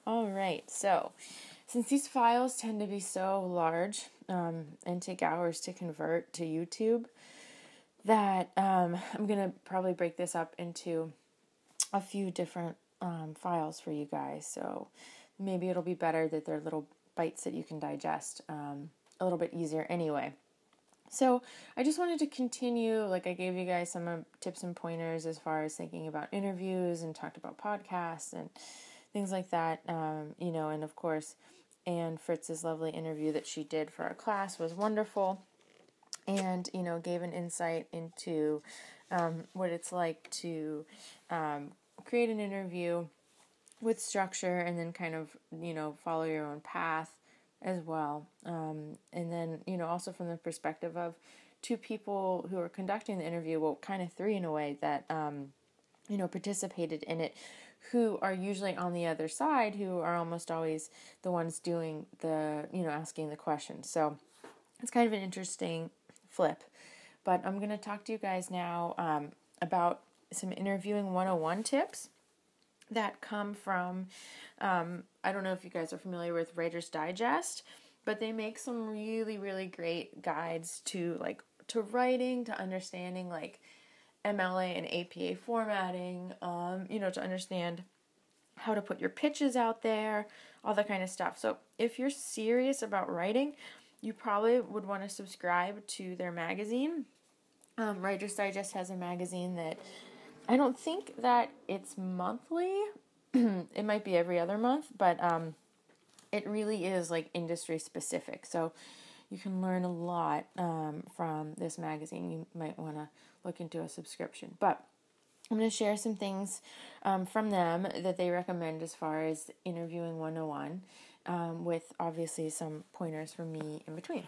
All right, so since these files tend to be so large and take hours to convert to YouTube, that I'm going to probably break this up into a few different files for you guys. So maybe it'll be better that they're little bites that you can digest a little bit easier anyway. So I just wanted to continue, like I gave you guys some tips and pointers as far as thinking about interviews and talked about podcasts and things like that, and of course, Anne Fritz's lovely interview that she did for our class was wonderful and, gave an insight into what it's like to create an interview with structure and then kind of, follow your own path as well. And then, also from the perspective of two people who are conducting the interview, well, kind of three in a way that, participated in it, who are usually on the other side, who are almost always the ones doing the, asking the questions. So it's kind of an interesting flip. But I'm going to talk to you guys now about some interviewing 101 tips that come from, I don't know if you guys are familiar with Writer's Digest, but they make some really, really great guides to writing, to understanding MLA and APA formatting, to understand how to put your pitches out there, all that kind of stuff. So if you're serious about writing, you probably would want to subscribe to their magazine. Writer's Digest has a magazine that I don't think that it's monthly. It might be every other month, but it really is industry specific. So you can learn a lot from this magazine. You might want to look into a subscription. But I'm going to share some things from them that they recommend as far as interviewing 101, with obviously some pointers from me in between.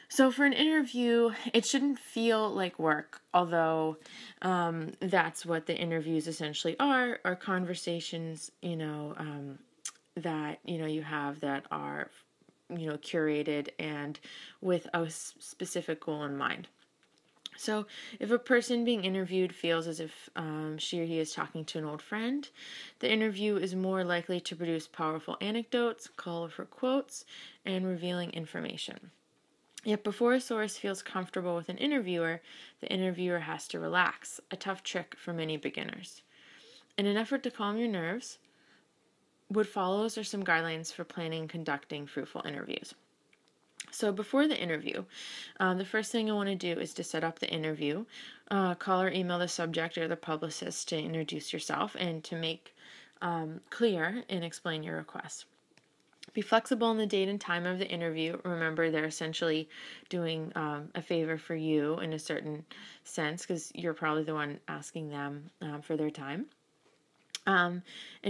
So for an interview, it shouldn't feel like work, although that's what the interviews essentially are conversations, that, you have that are, curated and with a specific goal in mind. So if a person being interviewed feels as if she or he is talking to an old friend, the interview is more likely to produce powerful anecdotes, colorful quotes, and revealing information. Yet before a source feels comfortable with an interviewer, the interviewer has to relax, a tough trick for many beginners. In an effort to calm your nerves, what follows are some guidelines for planning and conducting fruitful interviews. So before the interview, the first thing I want to do is to set up the interview. Call or email the subject or the publicist to introduce yourself and to make clear and explain your request. Be flexible in the date and time of the interview. Remember, they're essentially doing a favor for you in a certain sense because you're probably the one asking them for their time. And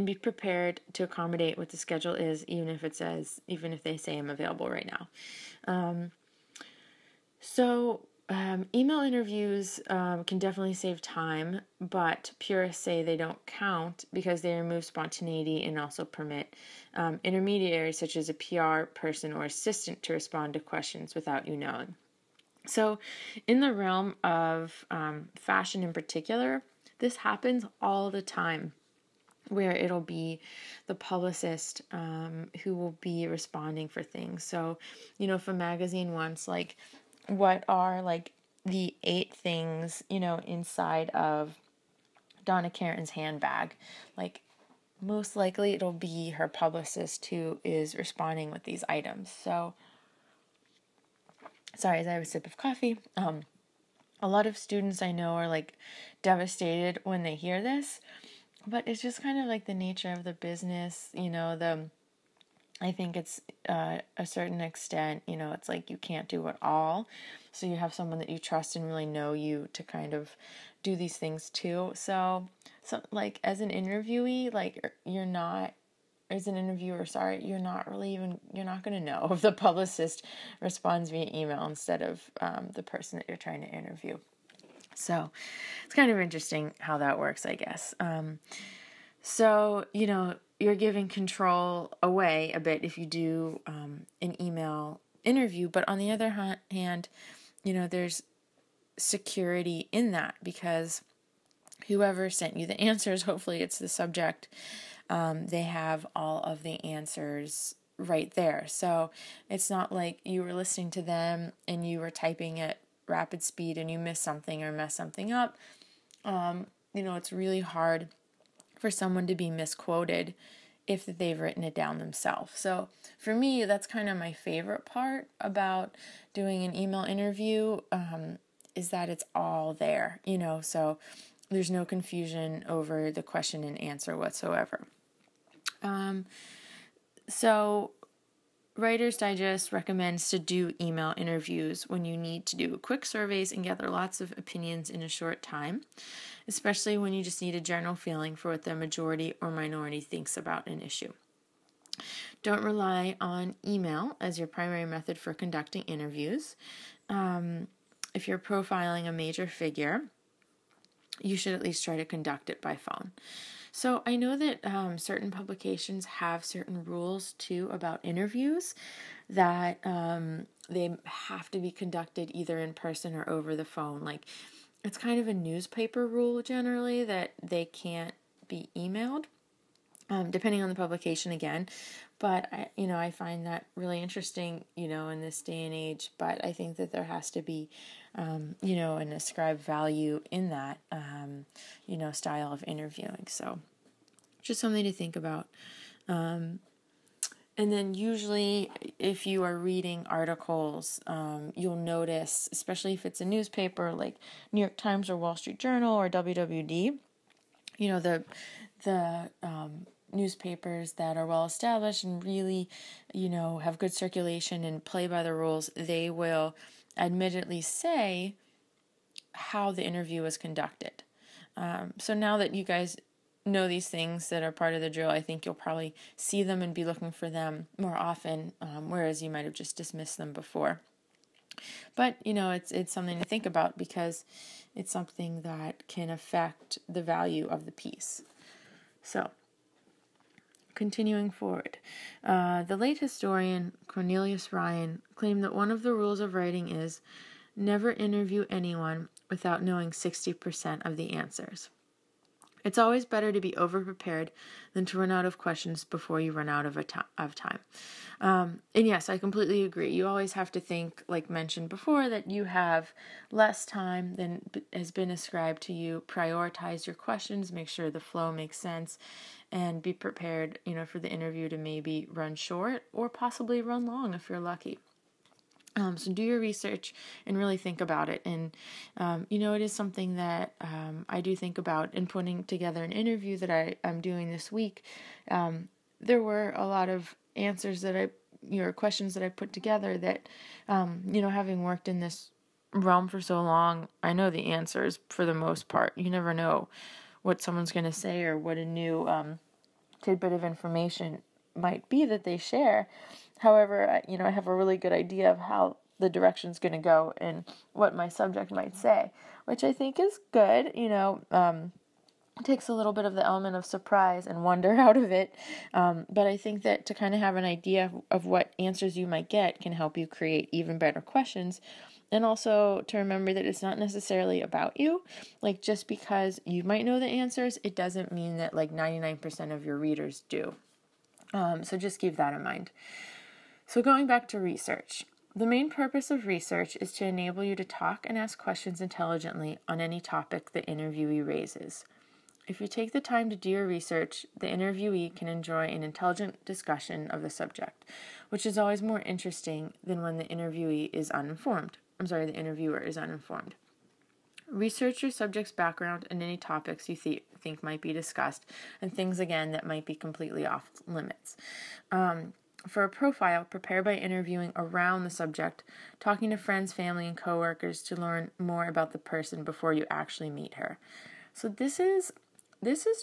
be prepared to accommodate what the schedule is, even if they say I'm available right now. Email interviews can definitely save time, but purists say they don't count because they remove spontaneity and also permit intermediaries such as a PR person or assistant to respond to questions without you knowing. So in the realm of fashion in particular, this happens all the time, where it'll be the publicist who will be responding for things. So, if a magazine wants what are the 8 things, inside of Donna Karen's handbag, most likely it'll be her publicist who is responding with these items. So, sorry, as I have a sip of coffee. A lot of students I know are devastated when they hear this, but it's just kind of the nature of the business, I think it's a certain extent, it's you can't do it all. So you have someone that you trust and really know you to kind of do these things too. So as an interviewee, you're not going to know if the publicist responds via email instead of the person that you're trying to interview. So it's kind of interesting how that works, I guess. You're giving control away a bit if you do an email interview, but on the other hand, there's security in that because whoever sent you the answers, hopefully it's the subject, they have all of the answers right there. So it's not like you were listening to them and you were typing at rapid speed and you missed something or messed something up. It's really hard for someone to be misquoted if they've written it down themselves. So for me, that's kind of my favorite part about doing an email interview, is that it's all there, so there's no confusion over the question and answer whatsoever. So Writer's Digest recommends to do email interviews when you need to do quick surveys and gather lots of opinions in a short time, especially when you just need a general feeling for what the majority or minority thinks about an issue. Don't rely on email as your primary method for conducting interviews. If you're profiling a major figure, you should at least try to conduct it by phone. So I know that certain publications have certain rules too about interviews, that they have to be conducted either in person or over the phone. Like, it's kind of a newspaper rule generally that they can't be emailed, depending on the publication again. But I find that really interesting, in this day and age. But I think that there has to be, an ascribed value in that, style of interviewing. So just something to think about. And then usually if you are reading articles, you'll notice, especially if it's a newspaper like New York Times or Wall Street Journal or WWD, the newspapers that are well established and really, have good circulation and play by the rules, they will admittedly say how the interview was conducted. So now that you guys know these things that are part of the drill, I think you'll probably see them and be looking for them more often, whereas you might have just dismissed them before. But, it's something to think about because it's something that can affect the value of the piece. So, continuing forward, the late historian Cornelius Ryan claimed that one of the rules of writing is never interview anyone without knowing 60% of the answers. It's always better to be over-prepared than to run out of questions before you run out of time. And yes, I completely agree. You always have to think, like mentioned before, that you have less time than has been ascribed to you. Prioritize your questions, make sure the flow makes sense, and be prepared, for the interview to maybe run short or possibly run long if you're lucky. So do your research and really think about it. And, it is something that I do think about in putting together an interview that I'm doing this week. There were a lot of answers questions that I put together that, having worked in this realm for so long, I know the answers for the most part. You never know what someone's going to say or what a new tidbit of information might be that they share. However, I have a really good idea of how the direction's going to go and what my subject might say, which I think is good. It takes a little bit of the element of surprise and wonder out of it. But I think that to kind of have an idea of what answers you might get can help you create even better questions. And also to remember that it's not necessarily about you. Like, just because you might know the answers, it doesn't mean that 99% of your readers do. So just keep that in mind. So going back to research, the main purpose of research is to enable you to talk and ask questions intelligently on any topic the interviewee raises. If you take the time to do your research, the interviewee can enjoy an intelligent discussion of the subject, which is always more interesting than when the interviewer is uninformed. Research your subject's background and any topics you think might be discussed, and things, again, that might be completely off limits. For a profile, prepare by interviewing around the subject, talking to friends, family, and coworkers to learn more about the person before you actually meet her. So this is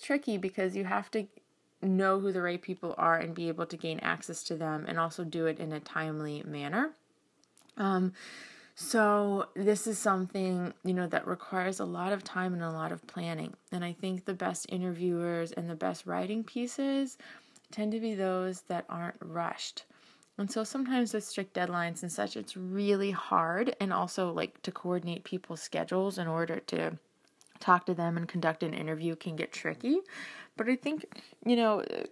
tricky because you have to know who the right people are and be able to gain access to them and also do it in a timely manner. So this is something, that requires a lot of time and a lot of planning. And I think the best interviewers and the best writing pieces tend to be those that aren't rushed. And so sometimes with strict deadlines and such, it's really hard, and also to coordinate people's schedules in order to talk to them and conduct an interview can get tricky. But I think,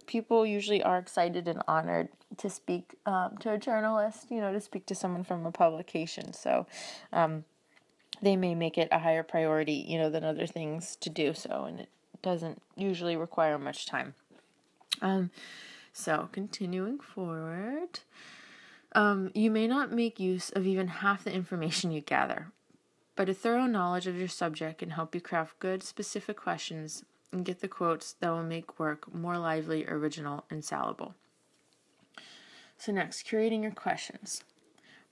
people usually are excited and honored to speak to a journalist, to speak to someone from a publication. So they may make it a higher priority, than other things to do so, and it doesn't usually require much time. So continuing forward, you may not make use of even half the information you gather, but a thorough knowledge of your subject can help you craft good, specific questions and get the quotes that will make work more lively, original, and salable. So next, curating your questions.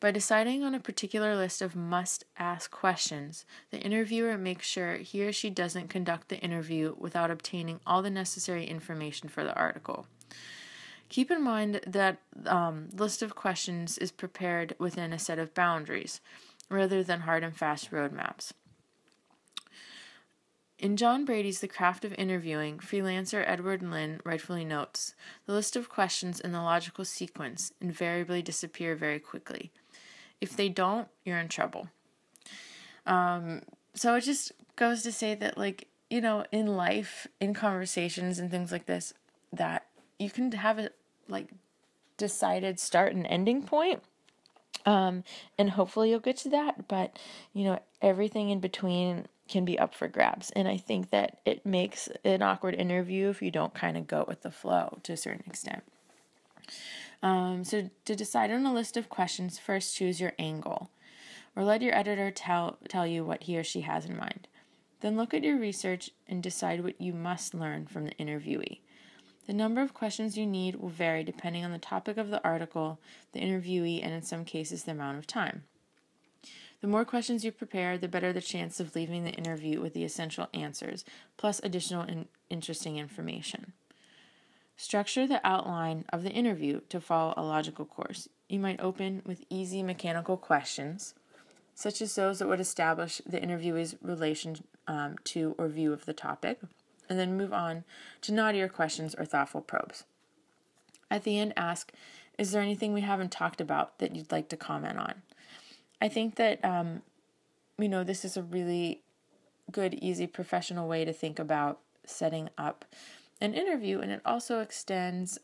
By deciding on a particular list of must-ask questions, the interviewer makes sure he or she doesn't conduct the interview without obtaining all the necessary information for the article. Keep in mind that list of questions is prepared within a set of boundaries, rather than hard and fast roadmaps. In John Brady's The Craft of Interviewing, freelancer Edward Lynn rightfully notes, the list of questions in the logical sequence invariably disappear very quickly. If they don't, you're in trouble. So it just goes to say that, in life, in conversations and things like this, that you can have a, decided start and ending point. And hopefully you'll get to that, but, everything in between can be up for grabs. And I think that it makes an awkward interview if you don't kind of go with the flow to a certain extent. So to decide on a list of questions, first choose your angle, or let your editor tell you what he or she has in mind. Then look at your research and decide what you must learn from the interviewee. The number of questions you need will vary depending on the topic of the article, the interviewee, and in some cases the amount of time. The more questions you prepare, the better the chance of leaving the interview with the essential answers, plus additional interesting information. Structure the outline of the interview to follow a logical course. You might open with easy mechanical questions, such as those that would establish the interviewee's relation to or view of the topic, and then move on to naughtier questions or thoughtful probes. At the end, ask, is there anything we haven't talked about that you'd like to comment on? I think that, this is a really good, easy, professional way to think about setting up an interview, and it also extends,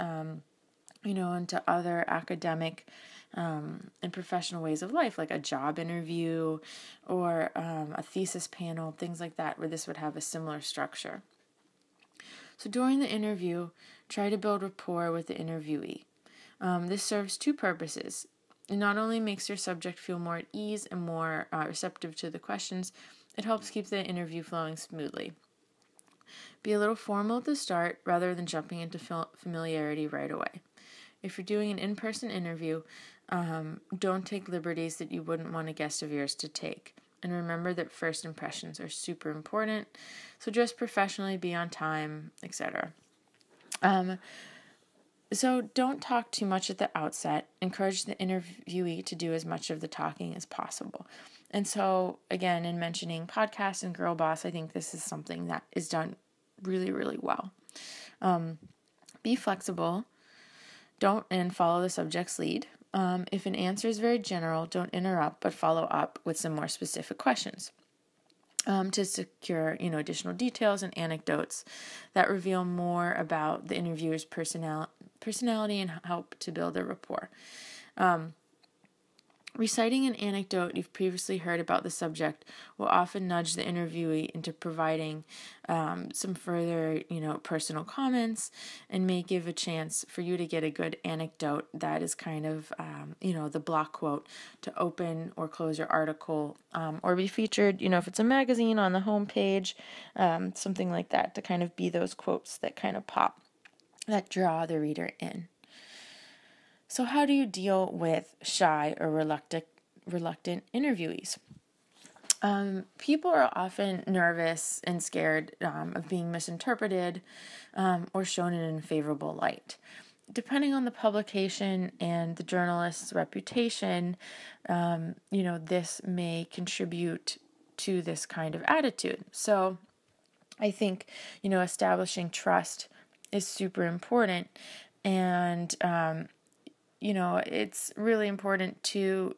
into other academic and professional ways of life, like a job interview or a thesis panel, things like that, where this would have a similar structure. So during the interview, try to build rapport with the interviewee. This serves two purposes. It not only makes your subject feel more at ease and more receptive to the questions, it helps keep the interview flowing smoothly. Be a little formal at the start rather than jumping into familiarity right away. If you're doing an in-person interview, don't take liberties that you wouldn't want a guest of yours to take. And remember that first impressions are super important, so dress professionally, be on time, etc. So don't talk too much at the outset. Encourage the interviewee to do as much of the talking as possible. And so, again, in mentioning podcasts and Girl Boss, I think this is something that is done really, really well. Be flexible. Don't and follow the subject's lead. If an answer is very general, don't interrupt, but follow up with some more specific questions to secure, additional details and anecdotes that reveal more about the interviewer's personality and help to build a rapport. Reciting an anecdote you've previously heard about the subject will often nudge the interviewee into providing some further, personal comments, and may give a chance for you to get a good anecdote that is kind of, the block quote to open or close your article, or be featured, if it's a magazine, on the homepage, something like that, to kind of be those quotes that kind of pop, that draw the reader in. So how do you deal with shy or reluctant interviewees? People are often nervous and scared of being misinterpreted or shown in an unfavorable light. Depending on the publication and the journalist's reputation, this may contribute to this kind of attitude. So I think, establishing trust is super important, and it's really important to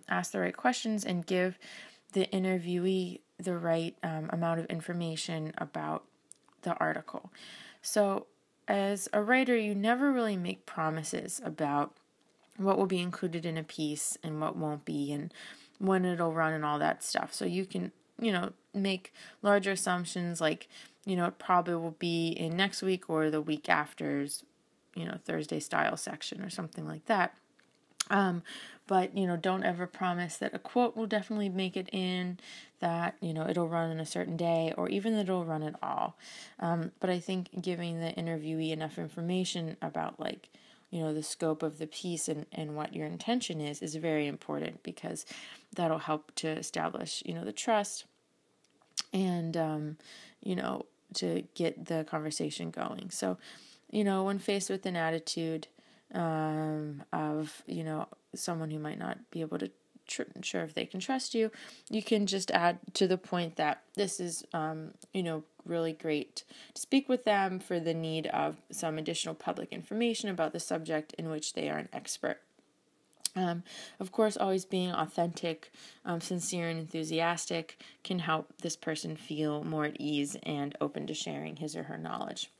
ask the right questions and give the interviewee the right amount of information about the article. So as a writer, you never really make promises about what will be included in a piece and what won't be, and when it'll run and all that stuff. So you can, make larger assumptions like, it probably will be in next week or the week after's, Thursday style section or something like that. But, don't ever promise that a quote will definitely make it in, that, it'll run on a certain day, or even that it'll run at all. But I think giving the interviewee enough information about, like, the scope of the piece and what your intention is very important, because that'll help to establish, the trust and, to get the conversation going. So, when faced with an attitude of, someone who might not be able to sure if they can trust you, you can just add to the point that this is, really great to speak with them for the need of some additional public information about the subject in which they are an expert. Of course, always being authentic, sincere, and enthusiastic can help this person feel more at ease and open to sharing his or her knowledge.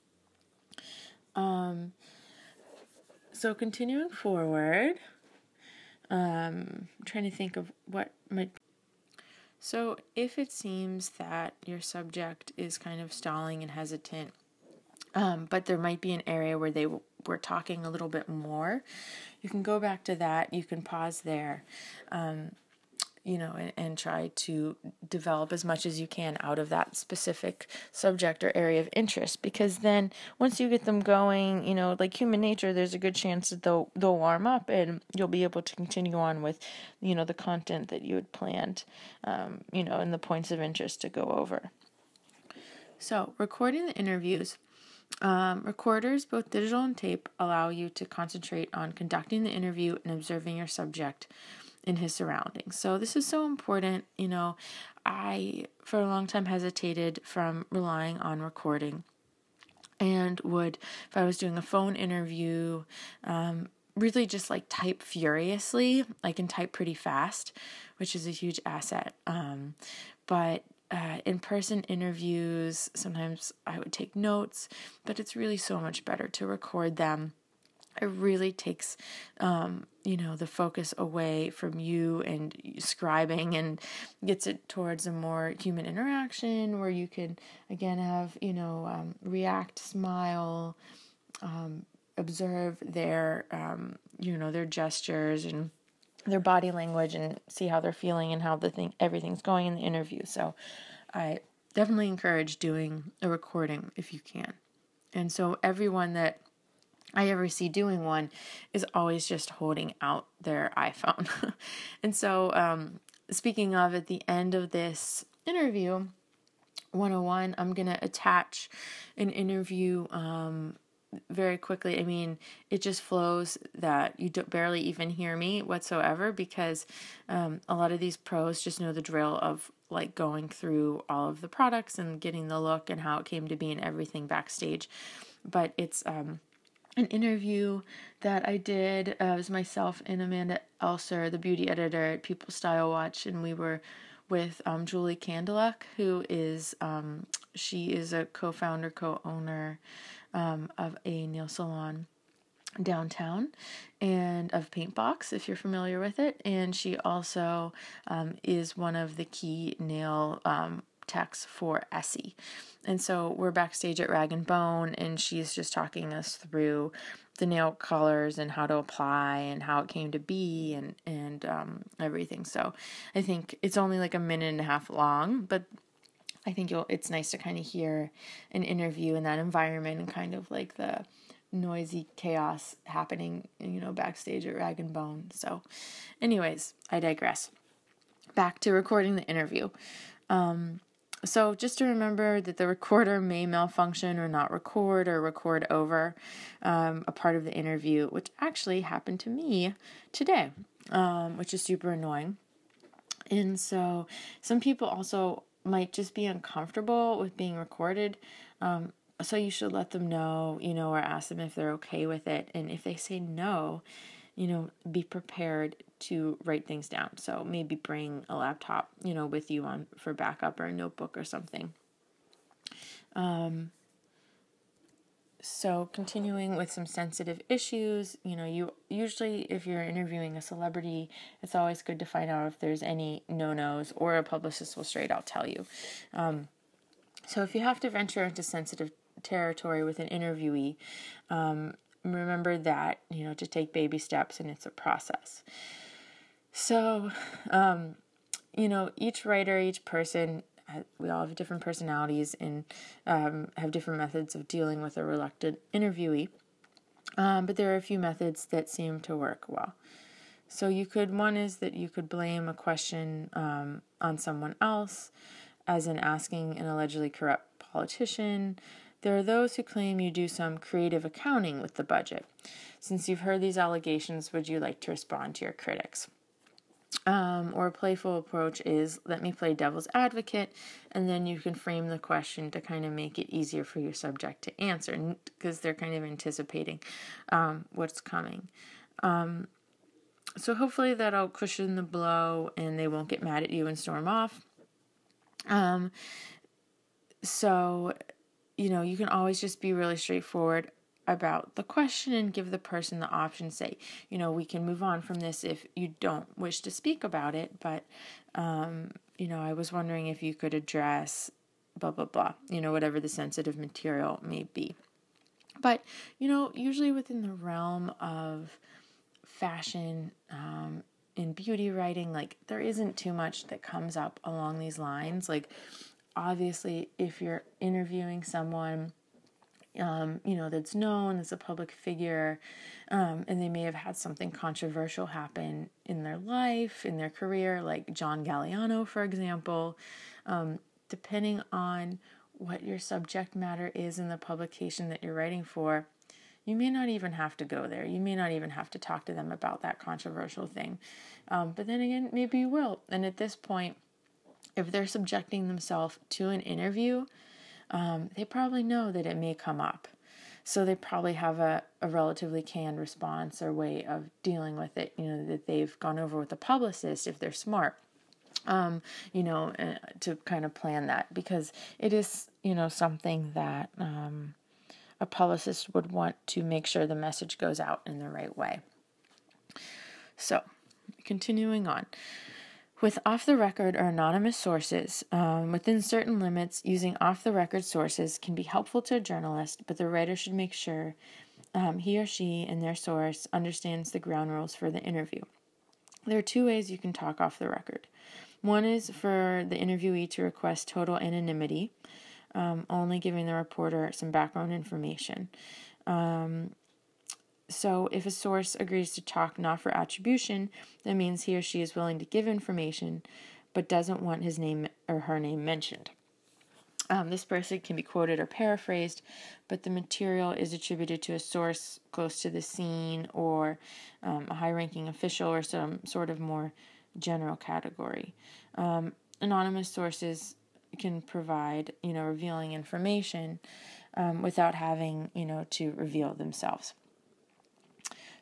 So continuing forward, I'm trying to think of what might. So if it seems that your subject is kind of stalling and hesitant, but there might be an area where they were talking a little bit more, you can go back to that. You can pause there, and try to develop as much as you can out of that specific subject or area of interest. Because then once you get them going, like human nature, there's a good chance that they'll warm up and you'll be able to continue on with, the content that you had planned, and the points of interest to go over. So recording the interviews. Recorders, both digital and tape, allow you to concentrate on conducting the interview and observing your subject in his surroundings. So this is so important. I, for a long time, hesitated from relying on recording, and would, if I was doing a phone interview, really just like type furiously. I can type pretty fast, which is a huge asset. But in-person interviews, sometimes I would take notes, but it's really so much better to record them. It really takes, the focus away from you and scribing, and gets it towards a more human interaction where you can, again, have, react, smile, observe their, their gestures and their body language, and see how they're feeling and how everything's going in the interview. So I definitely encourage doing a recording if you can. And so everyone that I ever see doing one is always just holding out their iPhone. And so speaking of, at the end of this interview, 101, I'm going to attach an interview very quickly. I mean, it just flows that you barely even hear me whatsoever, because a lot of these pros just know the drill of like going through all of the products and getting the look and how it came to be and everything backstage. But it's an interview that I did. It was myself and Amanda Elser, the beauty editor at People Style Watch, and we were with Julie Kandeluk, who is, she is a co-founder, co-owner of a nail salon downtown, and of Paintbox, if you're familiar with it. And she also is one of the key nail techs for Essie. And so we're backstage at Rag and Bone, and she's just talking us through the nail colors and how to apply and how it came to be, and everything. So I think it's only like a minute and a half long, but I think it's nice to kind of hear an interview in that environment and kind of like the noisy chaos happening, backstage at Rag and Bone. So anyways, I digress. Back to recording the interview. So just to remember that the recorder may malfunction or not record, or record over a part of the interview, which actually happened to me today, which is super annoying. And so some people also might just be uncomfortable with being recorded. So you should let them know, or ask them if they're okay with it. And if they say no, be prepared to write things down. So maybe bring a laptop, with you for backup, or a notebook or something. So continuing with some sensitive issues, you usually, if you're interviewing a celebrity, it's always good to find out if there's any no-nos, or a publicist will straight out tell you. So if you have to venture into sensitive territory with an interviewee, remember that, to take baby steps, and it's a process. So, each writer, each person, we all have different personalities and have different methods of dealing with a reluctant interviewee. But there are a few methods that seem to work well. So one is that you could blame a question on someone else, as in asking an allegedly corrupt politician. There are those who claim you do some creative accounting with the budget. Since you've heard these allegations, would you like to respond to your critics? Or a playful approach is, let me play devil's advocate, and then you can frame the question to kind of make it easier for your subject to answer, because they're kind of anticipating what's coming. So hopefully that'll cushion the blow, and they won't get mad at you and storm off. So, you can always just be really straightforward about the question and give the person the option. Say, we can move on from this if you don't wish to speak about it, but, I was wondering if you could address blah, blah, blah, whatever the sensitive material may be. But, usually within the realm of fashion, in beauty writing, there isn't too much that comes up along these lines. Obviously, if you're interviewing someone, that's known as a public figure, and they may have had something controversial happen in their life, in their career, like John Galliano, for example, depending on what your subject matter is in the publication that you're writing for, you may not even have to go there. You may not even have to talk to them about that controversial thing. But then again, maybe you will. And at this point, if they're subjecting themselves to an interview, they probably know that it may come up. So they probably have a relatively canned response or way of dealing with it, that they've gone over with a publicist if they're smart, to kind of plan that, because it is, something that a publicist would want to make sure the message goes out in the right way. So, continuing on. With off-the-record or anonymous sources, within certain limits, using off-the-record sources can be helpful to a journalist, but the writer should make sure he or she and their source understands the ground rules for the interview. There are two ways you can talk off the record. One is for the interviewee to request total anonymity, only giving the reporter some background information. So if a source agrees to talk not for attribution, that means he or she is willing to give information, but doesn't want his name or her name mentioned. This person can be quoted or paraphrased, but the material is attributed to a source close to the scene, or a high-ranking official, or some sort of more general category. Anonymous sources can provide, revealing information without having, to reveal themselves.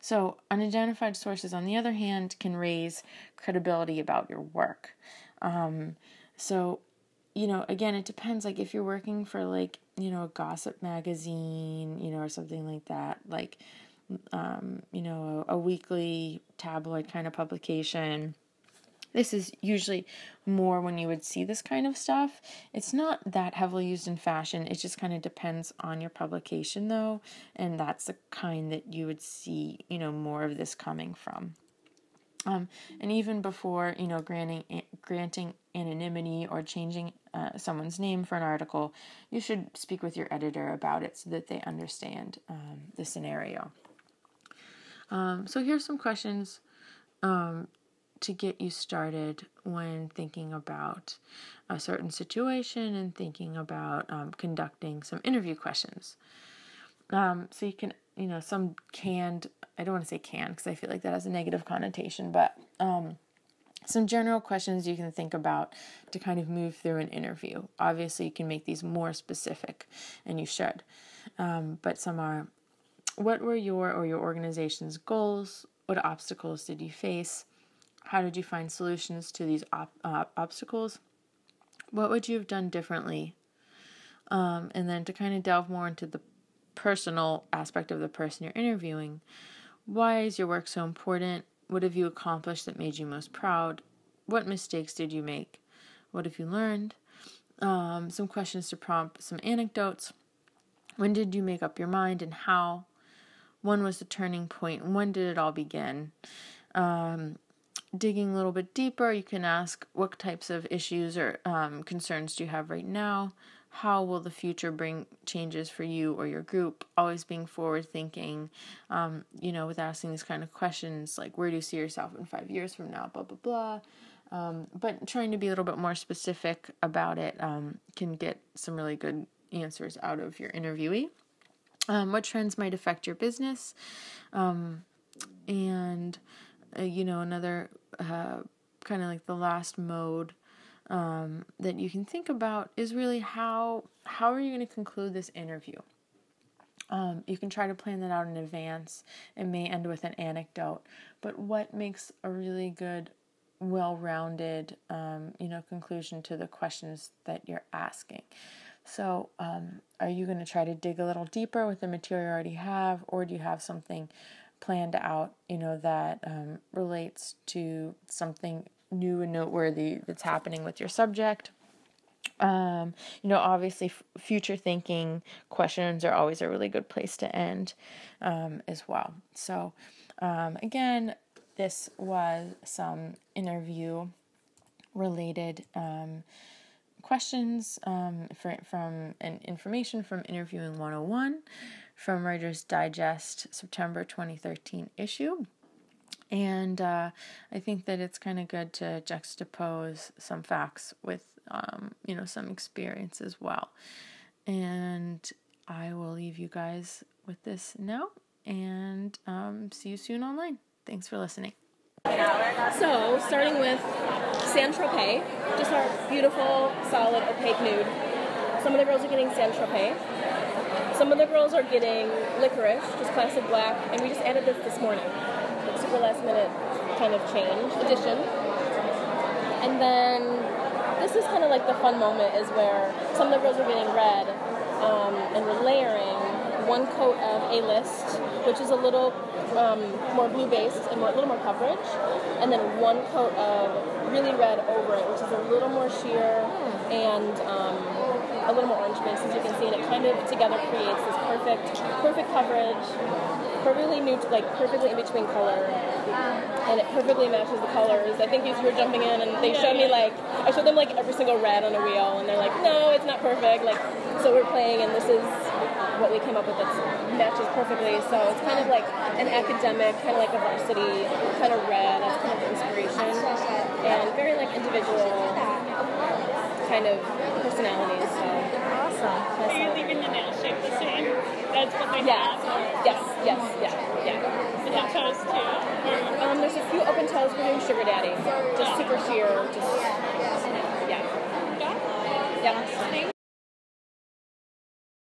So unidentified sources, on the other hand, can raise credibility about your work. Again, it depends. If you're working for, a gossip magazine, or something like that, a weekly tabloid kind of publication. This is usually more when you would see this kind of stuff. It's not that heavily used in fashion. It just kind of depends on your publication, though, and that's the kind that you would see, more of this coming from. And even before, granting anonymity or changing someone's name for an article, you should speak with your editor about it so that they understand the scenario. So here's some questions to get you started when thinking about a certain situation and thinking about conducting some interview questions. So you can, some canned, I don't want to say canned because I feel like that has a negative connotation, but some general questions you can think about to kind of move through an interview. Obviously, you can make these more specific, and you should. But some are, what were your or your organization's goals? What obstacles did you face? How did you find solutions to these obstacles? What would you have done differently? And then to kind of delve more into the personal aspect of the person you're interviewing. Why is your work so important? What have you accomplished that made you most proud? What mistakes did you make? What have you learned? Some questions to prompt some anecdotes. When did you make up your mind and how? When was the turning point? When did it all begin? Digging a little bit deeper, you can ask what types of issues or concerns do you have right now? How will the future bring changes for you or your group? Always being forward thinking, with asking these kind of questions like, where do you see yourself in 5 years from now? Blah, blah, blah. But trying to be a little bit more specific about it can get some really good answers out of your interviewee. What trends might affect your business? Another kind of like the last mode that you can think about is really how are you going to conclude this interview? You can try to plan that out in advance. It may end with an anecdote, but what makes a really good, well-rounded, conclusion to the questions that you're asking? So, are you going to try to dig a little deeper with the material you already have, or do you have something planned out, that relates to something new and noteworthy that's happening with your subject? Obviously future thinking questions are always a really good place to end as well. So, again, this was some interview related questions from information from Interviewing 101 from Writer's Digest September 2013 issue. And I think that it's kind of good to juxtapose some facts with, some experience as well. And I will leave you guys with this now, and see you soon online. Thanks for listening. So, starting with Saint-Tropez, just our beautiful, solid, opaque nude. Some of the girls are getting Saint-Tropez. Some of the girls are getting licorice, just classic black, and we just added this morning. Like super last minute kind of change, addition. And then this is kind of like the fun moment is where some of the girls are getting red, and we're layering one coat of A-List, which is a little more blue-based and a little more coverage, and then one coat of really red over it, which is a little more sheer and a little more orange-based, as you can see, and it kind of together creates this perfect coverage, perfectly perfectly in between color, and it perfectly matches the colors. I think you were jumping in, and they showed me I showed them every single red on a wheel, and they're like, no, it's not perfect. So we're playing, and this is what we came up with that matches perfectly. So it's kind of like an academic, kind of like a varsity kind of red. That's kind of the inspiration, and very individual kind of personalities. So awesome. So you're leaving the nail shape the same? That's what they have? Yes. And have toes too? There's a few open toes. We're doing Sugar Daddy. Just super sheer. Just, yeah. Yeah.